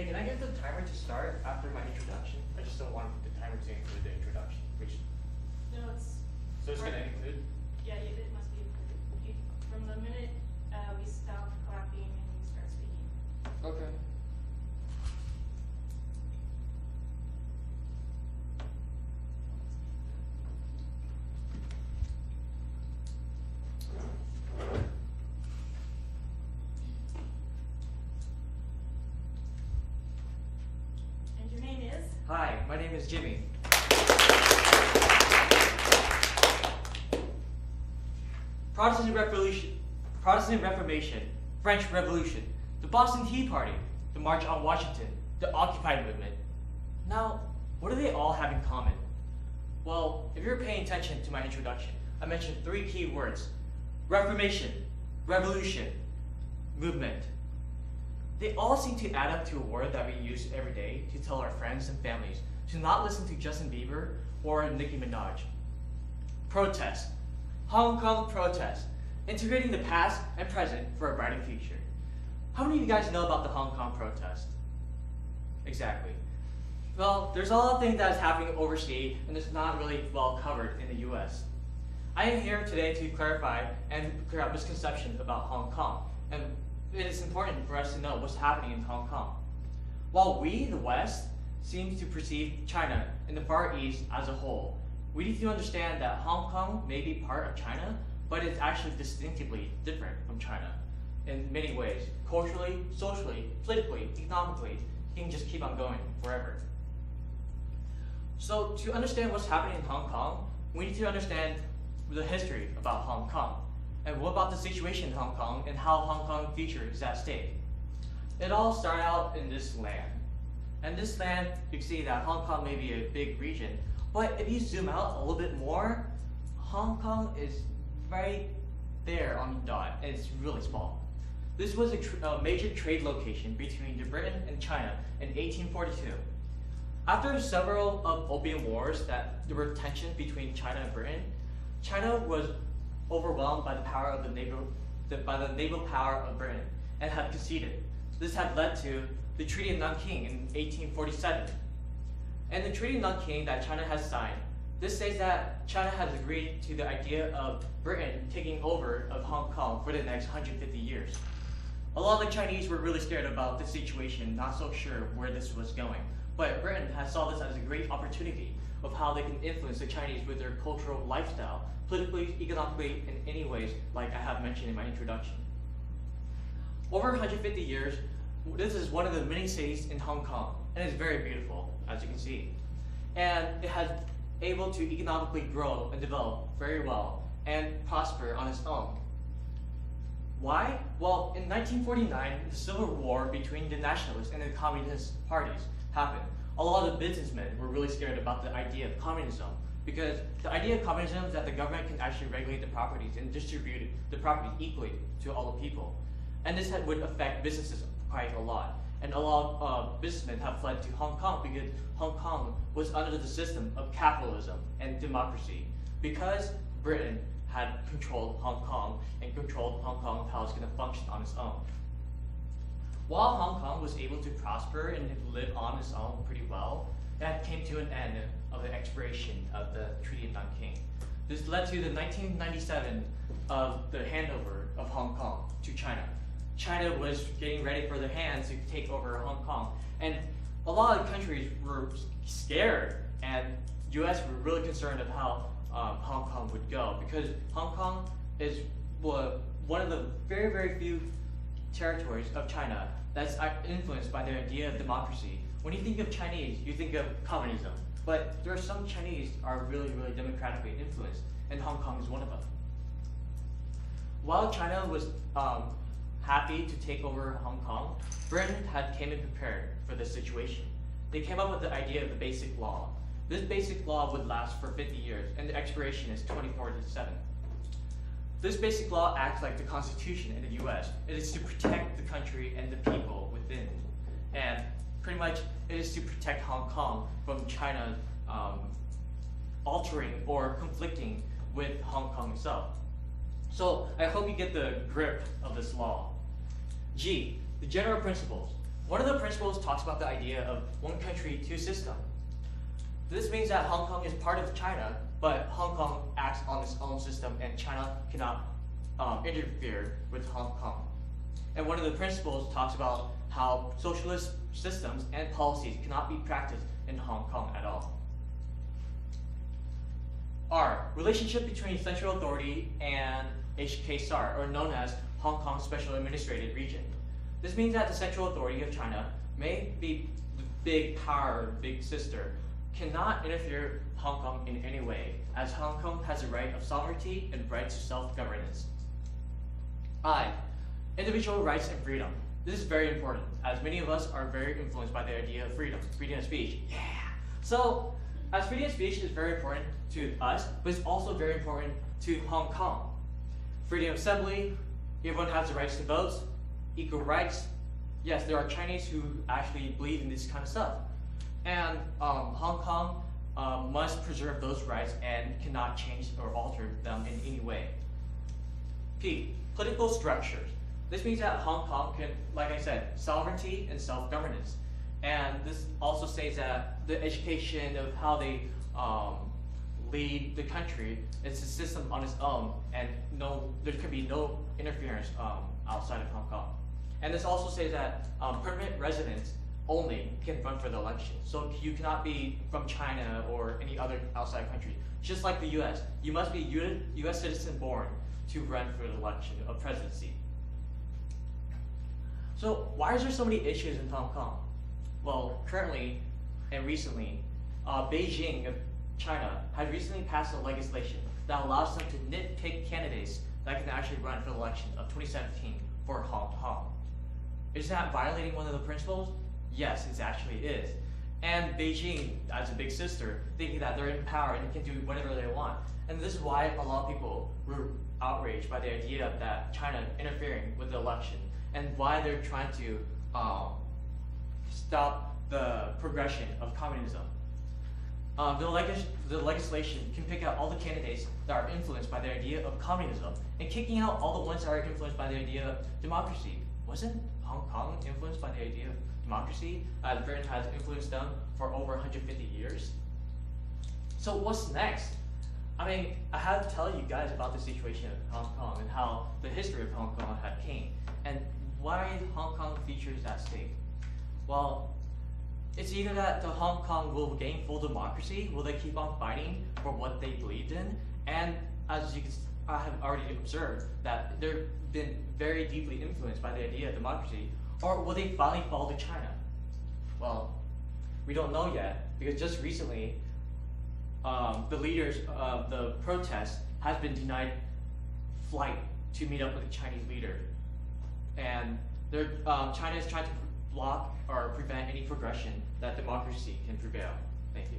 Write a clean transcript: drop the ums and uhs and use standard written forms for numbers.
Hey, can I get the timer to start after my introduction? I just don't want the timer to include the introduction. No, it's. So it's going to include? Yeah, it must be included. From the minute we stop clapping and we start speaking. Okay. And your name is? Hi, my name is Jimmy. Protestant Reformation, French Revolution, the Boston Tea Party, the March on Washington, the Occupy movement. Now, what do they all have in common? Well, if you're paying attention to my introduction, I mentioned three key words: Reformation, Revolution, Movement. They all seem to add up to a word that we use every day to tell our friends and families to not listen to Justin Bieber or Nicki Minaj. Protest. Hong Kong protest. Integrating the past and present for a brighter future. How many of you guys know about the Hong Kong protest? Exactly. Well, there's a lot of things that is happening overseas and it's not really well covered in the US. I am here today to clarify and clear up misconceptions about Hong Kong, and it is important for us to know what's happening in Hong Kong. While we, the West, seem to perceive China and the Far East as a whole, we need to understand that Hong Kong may be part of China, but it's actually distinctively different from China in many ways. Culturally, socially, politically, economically, you can just keep on going forever. So to understand what's happening in Hong Kong, we need to understand the history about Hong Kong. And what about the situation in Hong Kong and how Hong Kong future is at stake? It all started out in this land. And this land, you can see that Hong Kong may be a big region, but if you zoom out a little bit more, Hong Kong is right there on the dot, and it's really small. This was a major trade location between Britain and China in 1842. After several opium wars that there were tensions between China and Britain, China was overwhelmed by the power of the naval power of Britain and had conceded. This had led to the Treaty of Nanking in 1847. And the Treaty of Nanking that China has signed, this says that China has agreed to the idea of Britain taking over of Hong Kong for the next 150 years. A lot of the Chinese were really scared about the situation, not so sure where this was going. But Britain has saw this as a great opportunity of how they can influence the Chinese with their cultural lifestyle, politically, economically, in any ways, like I have mentioned in my introduction. Over 150 years, this is one of the many cities in Hong Kong, and it's very beautiful, as you can see. And it has able to economically grow and develop very well and prosper on its own. Why? Well, in 1949, the civil war between the nationalists and the communist parties happened. A lot of businessmen were really scared about the idea of communism, because the idea of communism is that the government can actually regulate the properties and distribute the property equally to all the people. And this would affect businesses quite a lot. And a lot of businessmen have fled to Hong Kong because Hong Kong was under the system of capitalism and democracy, because Britain had controlled Hong Kong and controlled Hong Kong how it's going to function on its own. While Hong Kong was able to prosper and live on its own pretty well, that came to an end of the expiration of the Treaty of Nanking. This led to the 1997 of the handover of Hong Kong to China. China was getting ready for their hands to take over Hong Kong, and a lot of countries were scared, and U.S. were really concerned of how Hong Kong would go, because Hong Kong is one of the very, very few territories of China that's influenced by the idea of democracy. When you think of Chinese, you think of communism, but there are some Chinese are really, really democratically influenced, and Hong Kong is one of them. While China was happy to take over Hong Kong, Britain had came in prepared for this situation. They came up with the idea of the Basic Law. This Basic Law would last for 50 years, and the expiration is 2047. This Basic Law acts like the Constitution in the US. It is to protect the country and the people within. And pretty much, it is to protect Hong Kong from China altering or conflicting with Hong Kong itself. So I hope you get the grip of this law. G, the general principles. One of the principles talks about the idea of one country, two system. This means that Hong Kong is part of China, but Hong Kong acts on its own system and China cannot interfere with Hong Kong. And one of the principles talks about how socialist systems and policies cannot be practiced in Hong Kong at all. R. Relationship between central authority and HKSAR, or known as Hong Kong Special Administrative Region. This means that the central authority of China, may be the big power, big sister, cannot interfere with Hong Kong in any way, as Hong Kong has a right of sovereignty and right to self-governance. I. Individual rights and freedom. This is very important, as many of us are very influenced by the idea of freedom of speech. Yeah! So, as freedom of speech is very important to us, but it's also very important to Hong Kong. Freedom of assembly, everyone has the rights to vote, equal rights. Yes, there are Chinese who actually believe in this kind of stuff. And Hong Kong must preserve those rights and cannot change or alter them in any way. P. Political structures. This means that Hong Kong can, like I said, sovereignty and self-governance. And this also says that the education of how they lead the country is a system on its own, and there can be no interference outside of Hong Kong. And this also says that permanent residents only can run for the election. So you cannot be from China or any other outside country. Just like the US, you must be US citizen born to run for the election of presidency. So why is there so many issues in Hong Kong? Well, currently and recently, Beijing of China has recently passed a legislation that allows them to nitpick candidates that can actually run for the election of 2017 for Hong Kong. Is that violating one of the principles? Yes, it actually is. And Beijing, as a big sister, thinking that they're in power and can do whatever they want. And this is why a lot of people were outraged by the idea that China interfering with the election, and why they're trying to stop the progression of communism. The legislation can pick out all the candidates that are influenced by the idea of communism, and kicking out all the ones that are influenced by the idea of democracy. Wasn't Hong Kong influenced by the idea of democracy? Britain has influenced them for over 150 years. So what's next? I mean, I have to tell you guys about the situation of Hong Kong and how the history of Hong Kong had came, and why Hong Kong features at stake. Well, it's either that the Hong Kong will gain full democracy, will they keep on fighting for what they believed in, and as you can, I have already observed that they've been very deeply influenced by the idea of democracy, or will they finally fall to China? Well, we don't know yet, because just recently, the leaders of the protest has been denied flight to meet up with the Chinese leader, and China is trying to block or prevent any progression that democracy can prevail. Thank you.